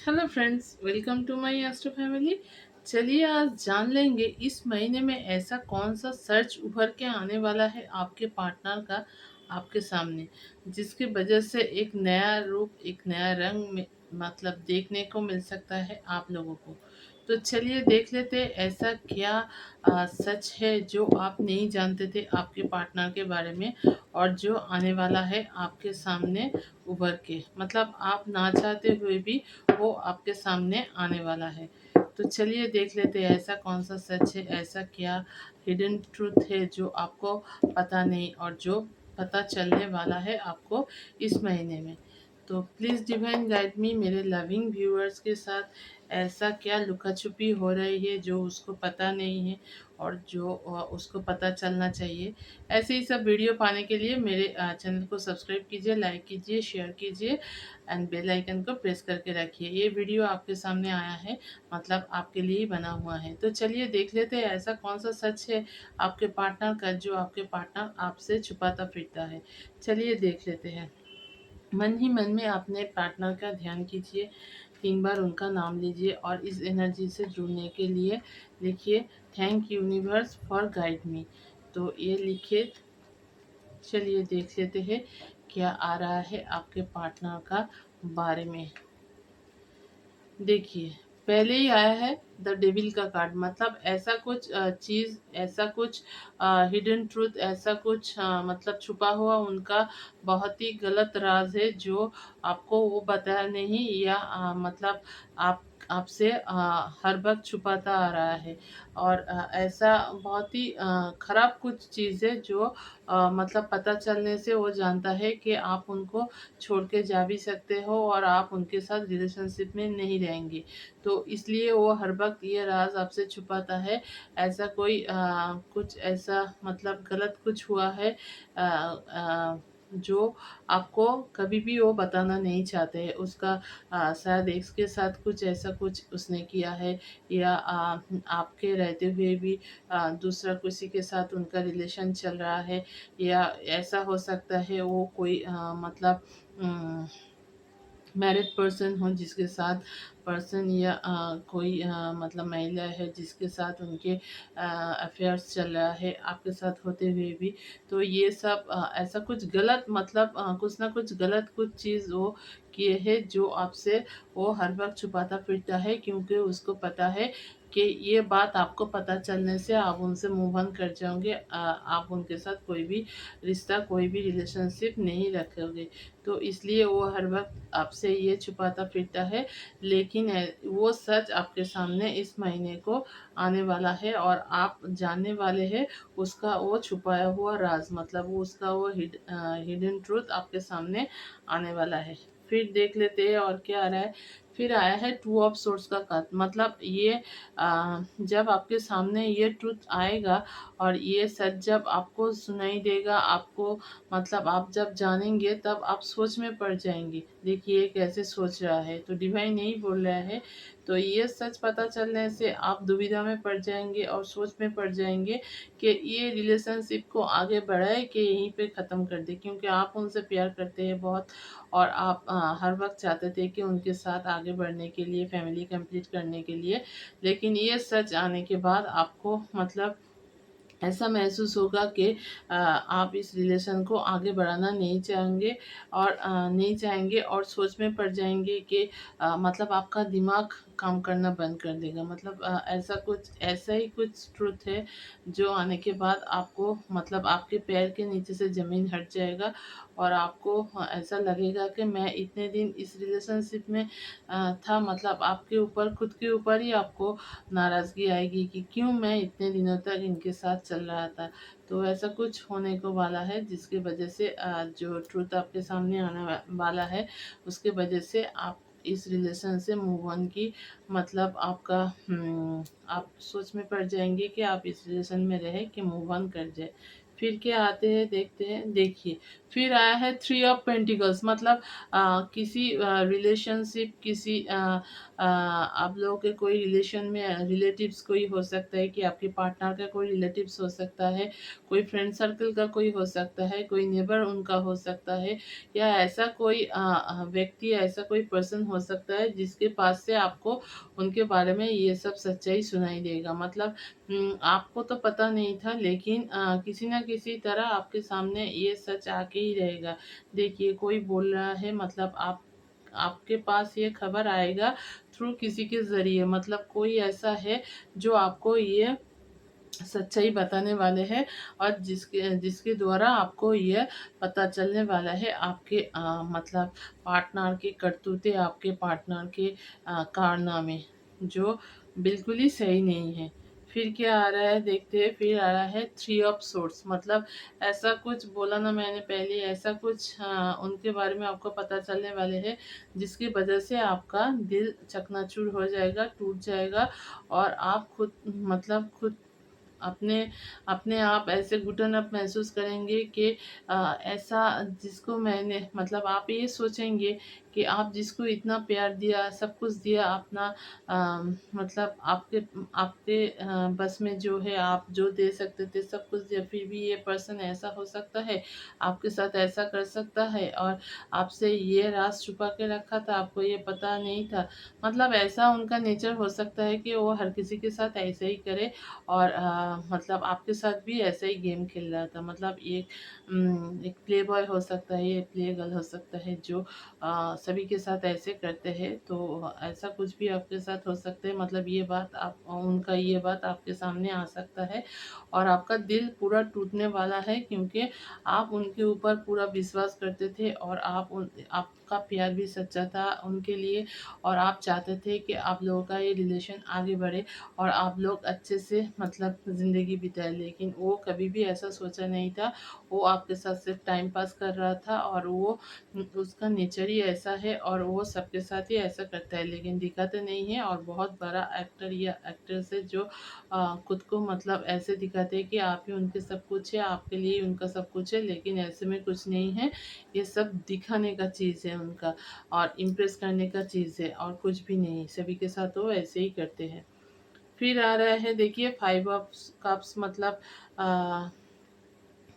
Hello friends, welcome to my astro family. चलिए आज जान लेंगे इस महीने में ऐसा कौन सा सर्च उभर के आने वाला है आपके पार्टनर का आपके सामने, जिसकी वजह से एक नया रूप, एक नया रंग में मतलब देखने को मिल सकता है आप लोगों को। तो चलिए देख लेते हैं ऐसा क्या सच है जो आप नहीं जानते थे आपके पार्टनर के बारे में, और जो आने वाला है आपके सामने उभर के, मतलब आप ना चाहते हुए भी वो आपके सामने आने वाला है। तो चलिए देख लेते हैं ऐसा कौन सा सच है, ऐसा क्या हिडन ट्रूथ है जो आपको पता नहीं और जो पता चलने वाला है आपको इस महीने में। तो प्लीज़ डिवाइन गाइड मी मेरे लविंग व्यूअर्स के साथ, ऐसा क्या लुका छुपी हो रही है जो उसको पता नहीं है और जो उसको पता चलना चाहिए। ऐसे ही सब वीडियो पाने के लिए मेरे चैनल को सब्सक्राइब कीजिए, लाइक कीजिए, शेयर कीजिए एंड बेल आइकन को प्रेस करके रखिए। ये वीडियो आपके सामने आया है, मतलब आपके लिए ही बना हुआ है। तो चलिए देख लेते हैं ऐसा कौन सा सच है आपके पार्टनर का जो आपके पार्टनर आपसे छुपाता फिरता है। चलिए देख लेते हैं। मन ही मन में अपने पार्टनर का ध्यान कीजिए, 3 बार उनका नाम लीजिए और इस एनर्जी से जुड़ने के लिए लिखिए, thank universe for guide me. तो ये लिखिए। चलिए देख लेते हैं क्या आ रहा है आपके पार्टनर का बारे में। देखिए, पहले ही आया है द डेविल का कार्ड, मतलब ऐसा कुछ चीज़, ऐसा कुछ हिडन ट्रूथ, ऐसा कुछ मतलब छुपा हुआ उनका बहुत ही गलत राज है जो आपको वो बताया नहीं, या मतलब आप आपसे हर वक्त छुपाता आ रहा है। और ऐसा बहुत ही खराब कुछ चीज़ है जो मतलब पता चलने से वो जानता है कि आप उनको छोड़ के जा भी सकते हो और आप उनके साथ रिलेशनशिप में नहीं रहेंगे। तो इसलिए वो हर वक़्त ये राज़ आपसे छुपाता है। ऐसा कोई कुछ ऐसा मतलब गलत कुछ हुआ है जो आपको कभी भी वो बताना नहीं चाहते हैं। उसका शायद एक्स के साथ कुछ ऐसा कुछ उसने किया है, या आपके रहते हुए भी दूसरा किसी के साथ उनका रिलेशन चल रहा है, या ऐसा हो सकता है वो कोई मतलब मैरिड पर्सन हो जिसके साथ पर्सन, या कोई मतलब महिला है जिसके साथ उनके अफेयर्स चल रहा है आपके साथ होते हुए भी। तो ये सब ऐसा कुछ गलत, मतलब कुछ ना कुछ गलत कुछ चीज़ वो किए है जो आपसे वो हर वक्त छुपाता फिरता है, क्योंकि उसको पता है कि ये बात आपको पता चलने से आप उनसे मूव ऑन कर जाओगे, आप उनके साथ कोई भी रिश्ता, कोई भी रिलेशनशिप नहीं रखोगे। तो इसलिए वो हर वक्त आपसे ये छुपाता फिरता है, लेकिन वो सच आपके सामने इस महीने को आने वाला है और आप जानने वाले हैं उसका वो छुपाया हुआ राज, मतलब वो उसका वो हिडन ट्रूथ आपके सामने आने वाला है। फिर देख लेते हैं और क्या आ रहा है। फिर आया है टू ऑफ सोर्स का कार्ड, मतलब ये जब आपके सामने ये ट्रूथ आएगा और ये सच जब आपको सुनाई देगा, आपको मतलब आप जब जानेंगे तब आप सोच में पड़ जाएंगे। देखिए ये कैसे सोच रहा है, तो डिवाइन यही बोल रहा है। तो ये सच पता चलने से आप दुविधा में पड़ जाएंगे और सोच में पड़ जाएंगे कि ये रिलेशनशिप को आगे बढ़ाए कि यहीं पे ख़त्म कर दे, क्योंकि आप उनसे प्यार करते हैं बहुत, और आप हर वक्त चाहते थे कि उनके साथ आगे बढ़ने के लिए, फैमिली कंप्लीट करने के लिए। लेकिन ये सच आने के बाद आपको मतलब ऐसा महसूस होगा कि आप इस रिलेशन को आगे बढ़ाना नहीं चाहेंगे, और नहीं चाहेंगे और सोच में पड़ जाएंगे कि मतलब आपका दिमाग काम करना बंद कर देगा। मतलब ऐसा कुछ, ऐसा ही कुछ ट्रुथ है जो आने के बाद आपको मतलब आपके पैर के नीचे से ज़मीन हट जाएगा, और आपको ऐसा लगेगा कि मैं इतने दिन इस रिलेशनशिप में था, मतलब आपके ऊपर, खुद के ऊपर ही आपको नाराज़गी आएगी कि क्यों मैं इतने दिनों तक इनके साथ चल रहा था। तो ऐसा कुछ होने को वाला है जिसकी वजह से जो ट्रुथ आपके सामने आने वाला है, उसके वजह से आप इस रिलेशन से मूव ऑन की, मतलब आपका आप सोच में पड़ जाएंगे कि आप इस रिलेशन में रहे कि मूव ऑन कर जाए। फिर क्या आते हैं देखते हैं। देखिए, फिर आया है थ्री ऑफ पेंटिकल्स, मतलब किसी रिलेशनशिप, किसी आप लोगों के कोई रिलेशन में रिलेटिव्स कोई हो सकता है, कि आपके पार्टनर का कोई रिलेटिव्स हो सकता है, कोई फ्रेंड सर्कल का कोई हो सकता है, कोई नेबर उनका हो सकता है, या ऐसा कोई व्यक्ति, ऐसा कोई पर्सन हो सकता है जिसके पास से आपको उनके बारे में ये सब सच्चाई सुनाई देगा। मतलब आपको तो पता नहीं था, लेकिन किसी न किसी तरह आपके सामने ये सच आके ही रहेगा। देखिए, कोई बोल रहा है, मतलब आपके पास ये खबर आएगा थ्रू किसी के ज़रिए, मतलब कोई ऐसा है जो आपको ये सच्चाई बताने वाले हैं, और जिसके जिसके द्वारा आपको ये पता चलने वाला है आपके मतलब पार्टनर के करतूते, आपके पार्टनर के कारनामे, जो बिल्कुल ही सही नहीं है। फिर क्या आ रहा है देखते हैं, फिर आ रहा है थ्री ऑफ सोर्स, मतलब ऐसा कुछ बोला ना मैंने पहले, ऐसा कुछ उनके बारे में आपको पता चलने वाले हैं जिसकी वजह से आपका दिल चकनाचूर हो जाएगा, टूट जाएगा, और आप खुद, मतलब खुद अपने अपने आप ऐसे घुटन अप महसूस करेंगे कि ऐसा जिसको मैंने, मतलब आप ये सोचेंगे कि आप जिसको इतना प्यार दिया, सब कुछ दिया अपना, मतलब आपके आपके बस में जो है, आप जो दे सकते थे सब कुछ दिया, फिर भी ये पर्सन ऐसा हो सकता है, आपके साथ ऐसा कर सकता है, और आपसे ये राज छुपा के रखा था, आपको ये पता नहीं था। मतलब ऐसा उनका नेचर हो सकता है कि वो हर किसी के साथ ऐसे ही करे, और मतलब आपके साथ भी ऐसा ही गेम खेल रहा था। मतलब एक प्ले बॉय हो सकता है, एक प्ले गर्ल हो सकता है, जो सभी के साथ ऐसे करते हैं, तो ऐसा कुछ भी आपके साथ हो सकता है। मतलब ये बात आप उनका ये बात आपके सामने आ सकता है, और आपका दिल पूरा टूटने वाला है, क्योंकि आप उनके ऊपर पूरा विश्वास करते थे, और आपका प्यार भी सच्चा था उनके लिए, और आप चाहते थे कि आप लोगों का ये रिलेशन आगे बढ़े, और आप लोग अच्छे से मतलब ज़िंदगी बिताए, लेकिन वो कभी भी ऐसा सोचा नहीं था। वो आपके साथ सिर्फ टाइम पास कर रहा था, और वो उसका नेचर ही ऐसा है, और वो सबके साथ ही ऐसा करता है, लेकिन दिखाते नहीं है। और बहुत बड़ा एक्टर या एक्ट्रेस है जो खुद को मतलब ऐसे दिखाते हैं कि आप ही उनके सब कुछ है, आपके लिए ही उनका सब कुछ है, लेकिन ऐसे में कुछ नहीं है। ये सब दिखाने का चीज़ है उनका, और इम्प्रेस करने का चीज़ है, और कुछ भी नहीं। सभी के साथ वो ऐसे ही करते हैं। फिर आ रहा है देखिए फाइव ऑफ कप्स, मतलब आ,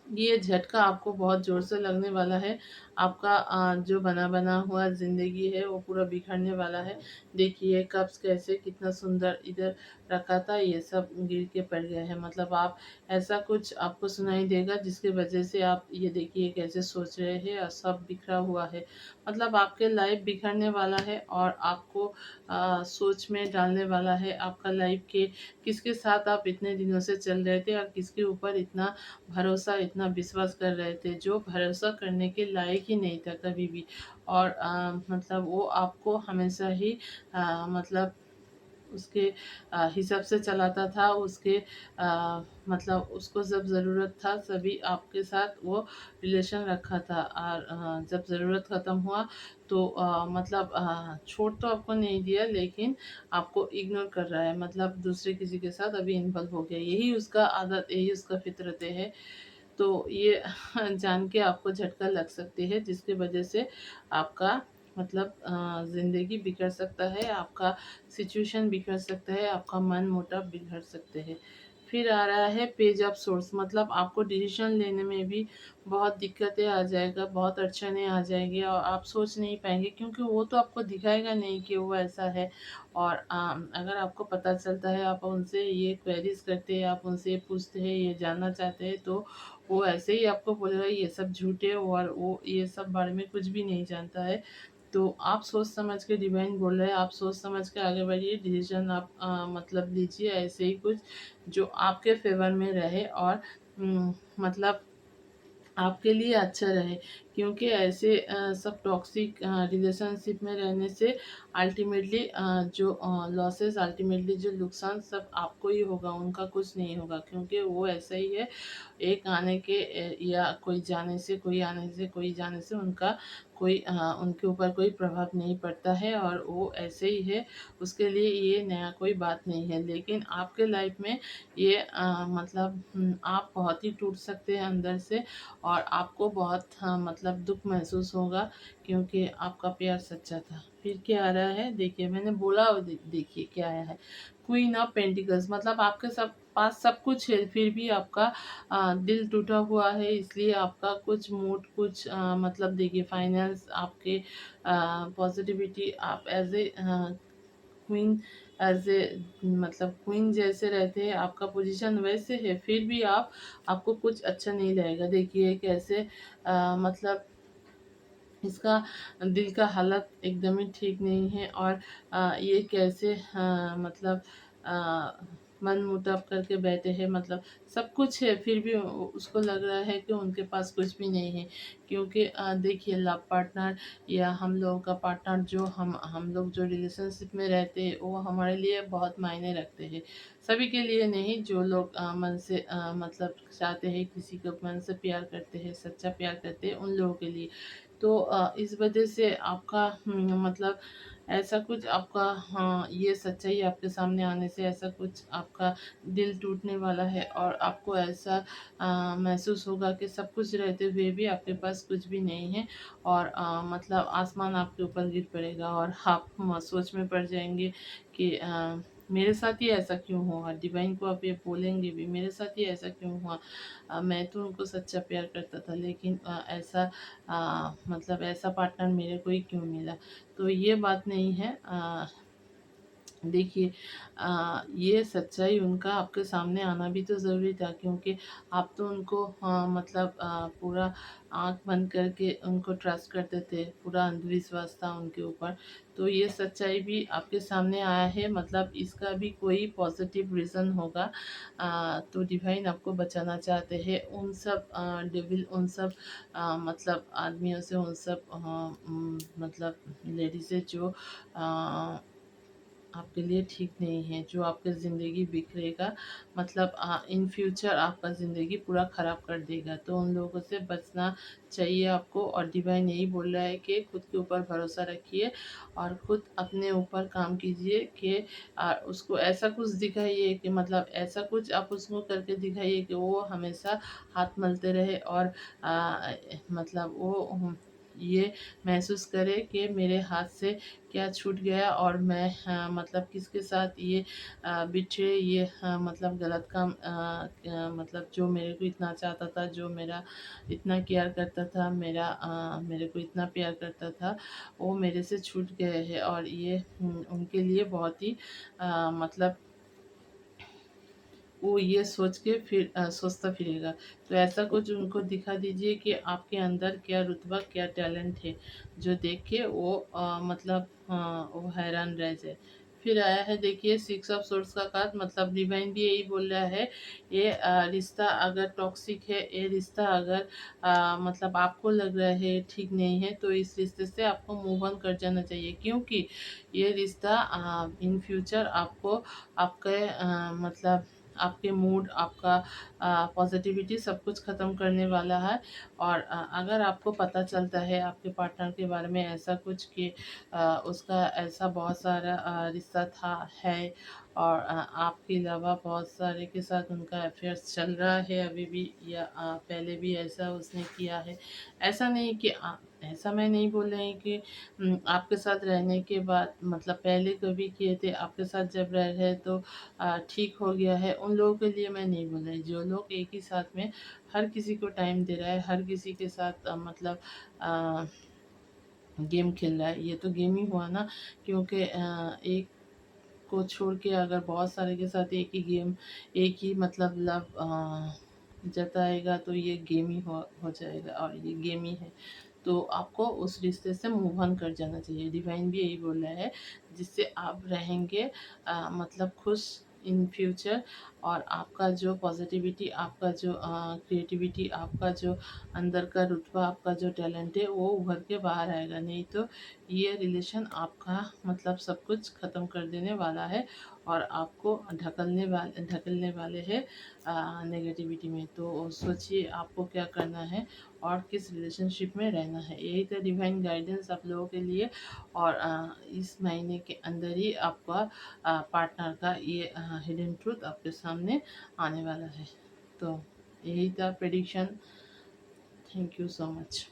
ये झटका आपको बहुत ज़ोर से लगने वाला है। आपका जो बना बना हुआ ज़िंदगी है वो पूरा बिखरने वाला है। देखिए कप्स कैसे कितना सुंदर इधर रखा था, ये सब गिर के पड़ गए हैं। मतलब आप ऐसा कुछ आपको सुनाई देगा जिसकी वजह से आप ये देखिए कैसे सोच रहे हैं, और सब बिखरा हुआ है। मतलब आपके लाइफ बिखरने वाला है, और आपको सोच में डालने वाला है आपका लाइफ के किसके साथ आप इतने दिनों से चल रहे थे, और किसके ऊपर इतना भरोसा, इतना विश्वास कर रहे थे, जो भरोसा करने के लायक ही नहीं था कभी भी। और मतलब वो आपको हमेशा ही मतलब उसके हिसाब से चलाता था, उसके मतलब उसको जब ज़रूरत था सभी आपके साथ वो रिलेशन रखा था, और जब ज़रूरत ख़त्म हुआ तो मतलब छोड़ तो आपको नहीं दिया, लेकिन आपको इग्नोर कर रहा है, मतलब दूसरे किसी के साथ अभी इन्वॉल्व हो गया। यही उसका आदत, यही उसका फितरत है। तो ये जान के आपको झटका लग सकती है, जिसकी वजह से आपका मतलब ज़िंदगी बिगड़ सकता है, आपका सिचुएशन बिगड़ सकता है, आपका मन मोटाव बिगड़ सकते हैं। फिर आ रहा है पेज ऑफ सोर्स, मतलब आपको डिसीजन लेने में भी बहुत दिक्कतें आ जाएगा, बहुत अड़चनें आ जाएंगी, और आप सोच नहीं पाएंगे, क्योंकि वो तो आपको दिखाएगा नहीं कि वो ऐसा है। और अगर आपको पता चलता है, आप उनसे ये क्वेरीज करते हैं, आप उनसे ये पूछते हैं, ये जानना चाहते हैं, तो वो ऐसे ही आपको बोलेगा ये सब झूठ है, और वो ये सब बारे में कुछ भी नहीं जानता है। तो आप सोच समझ के, डिवाइन बोल रहे हैं, आप सोच समझ के आगे बढ़िए, डिसीजन आप मतलब लीजिए ऐसे ही कुछ जो आपके फेवर में रहे, और मतलब आपके लिए अच्छा रहे। क्योंकि ऐसे सब टॉक्सिक रिलेशनशिप में रहने से अल्टीमेटली जो लॉसेस, अल्टीमेटली जो नुकसान सब आपको ही होगा, उनका कुछ नहीं होगा, क्योंकि वो ऐसा ही है। एक आने के या कोई जाने से, कोई आने से, कोई जाने से उनका कोई उनके ऊपर कोई प्रभाव नहीं पड़ता है, और वो ऐसे ही है। उसके लिए ये नया कोई बात नहीं है। लेकिन आपके लाइफ में ये मतलब आप बहुत ही टूट सकते हैं अंदर से, और आपको बहुत मतलब दुख महसूस होगा, क्योंकि आपका प्यार सच्चा था। फिर क्या आ रहा है, देखिए मैंने बोला, देखिए क्या आया है। क्वीन ऑफ पेंटिकल्स, मतलब आपके सब पास सब कुछ है, फिर भी आपका दिल टूटा हुआ है। इसलिए आपका कुछ मूड, कुछ मतलब देखिए फाइनेंस, आपके पॉजिटिविटी, आप as a queen, as a मतलब क्वीन जैसे रहते हैं, आपका पोजीशन वैसे है, फिर भी आपको कुछ अच्छा नहीं लगेगा। देखिए कैसे मतलब इसका दिल का हालत एकदम ही ठीक नहीं है, और ये कैसे मतलब मन मुटाव करके बैठे हैं, मतलब सब कुछ है, फिर भी उसको लग रहा है कि उनके पास कुछ भी नहीं है। क्योंकि देखिए लव पार्टनर या हम लोगों का पार्टनर, जो हम लोग जो रिलेशनशिप में रहते हैं, वो हमारे लिए बहुत मायने रखते हैं। सभी के लिए नहीं, जो लोग मन से मतलब चाहते हैं, किसी को मन से प्यार करते हैं, सच्चा प्यार करते हैं, उन लोगों के लिए। तो इस वजह से आपका मतलब ऐसा कुछ आपका, हाँ, ये सच्चाई आपके सामने आने से ऐसा कुछ आपका दिल टूटने वाला है, और आपको ऐसा महसूस होगा कि सब कुछ रहते हुए भी आपके पास कुछ भी नहीं है, और मतलब आसमान आपके ऊपर गिर पड़ेगा, और आप सोच में पड़ जाएंगे कि मेरे साथ ही ऐसा क्यों हुआ। डिवाइन को आप ये बोलेंगे भी, मेरे साथ ही ऐसा क्यों हुआ। मैं तो उनको सच्चा प्यार करता था, लेकिन ऐसा मतलब ऐसा पार्टनर मेरे को ही क्यों मिला। तो ये बात नहीं है। देखिए ये सच्चाई उनका आपके सामने आना भी तो ज़रूरी था, क्योंकि आप तो उनको मतलब पूरा आँख बंद करके उनको ट्रस्ट करते थे, पूरा अंधविश्वास था उनके ऊपर। तो ये सच्चाई भी आपके सामने आया है, मतलब इसका भी कोई पॉजिटिव रीज़न होगा। तो डिवाइन आपको बचाना चाहते हैं उन सब डेविल, उन सब मतलब आदमियों से, उन सब मतलब लेडीज़ से, जो आपके लिए ठीक नहीं है, जो आपकी ज़िंदगी बिखरेगा, मतलब इन फ्यूचर आपका ज़िंदगी पूरा ख़राब कर देगा। तो उन लोगों से बचना चाहिए आपको, और डिवाइन यही बोल रहा है कि खुद के ऊपर भरोसा रखिए, और खुद अपने ऊपर काम कीजिए, कि उसको ऐसा कुछ दिखाइए, कि मतलब ऐसा कुछ आप उसको करके दिखाइए कि वो हमेशा हाथ मलते रहे, और मतलब वो ये महसूस करे कि मेरे हाथ से क्या छूट गया, और मैं मतलब किसके साथ ये बिछड़े, ये मतलब गलत काम मतलब जो मेरे को इतना चाहता था, जो मेरा इतना केयर करता था, मेरे को इतना प्यार करता था, वो मेरे से छूट गए हैं। और ये उनके लिए बहुत ही मतलब वो ये सोच के फिर सोचता फिरेगा। तो ऐसा कुछ उनको दिखा दीजिए कि आपके अंदर क्या रुतबा, क्या टैलेंट है, जो देख के वो मतलब वो हैरान रह जाए। फिर आया है देखिए सिक्स ऑफ सोर्स का कार्ड, मतलब डिवाइन भी यही बोल रहा है। ये रिश्ता अगर टॉक्सिक है, ये रिश्ता अगर मतलब आपको लग रहा है ठीक नहीं है, तो इस रिश्ते से आपको मूव ऑन कर जाना चाहिए, क्योंकि ये रिश्ता इन फ्यूचर आपको आपके मतलब आपके मूड, आपका पॉजिटिविटी सब कुछ ख़त्म करने वाला है। और अगर आपको पता चलता है आपके पार्टनर के बारे में ऐसा कुछ कि उसका ऐसा बहुत सारा रिश्ता था है, और आपके अलावा बहुत सारे के साथ उनका अफेयर्स चल रहा है अभी भी, या पहले भी ऐसा उसने किया है। ऐसा नहीं कि ऐसा मैं नहीं बोल रही कि आपके साथ रहने के बाद, मतलब पहले कभी किए थे, आपके साथ जब रह रहे तो ठीक हो गया है, उन लोगों के लिए मैं नहीं बोल रही। जो लोग एक ही साथ में हर किसी को टाइम दे रहा है, हर किसी के साथ मतलब अ, गेम खेल रहा है, ये तो गेम ही हुआ ना। क्योंकि एक को छोड़ के अगर बहुत सारे के साथ एक ही गेम, एक ही मतलब लव जताएगा, तो ये गेम ही हो जाएगा, और ये गेम ही है। तो आपको उस रिश्ते से मूव ऑन कर जाना चाहिए। डिवाइन भी यही बोल रहा है, जिससे आप रहेंगे मतलब खुश, इन फ्यूचर, और आपका जो पॉजिटिविटी, आपका जो क्रिएटिविटी, आपका जो अंदर का रुतबा, आपका जो टैलेंट है वो उभर के बाहर आएगा। नहीं तो ये रिलेशन आपका मतलब सब कुछ ख़त्म कर देने वाला है और आपको ढकलने वाले हैं नेगेटिविटी में। तो सोचिए आपको क्या करना है और किस रिलेशनशिप में रहना है। यही तो डिवाइन गाइडेंस आप लोगों के लिए। और इस महीने के अंदर ही आपका पार्टनर का ये हिडन ट्रूथ आपके सामने आने वाला है। तो यही था prediction. Thank you so much.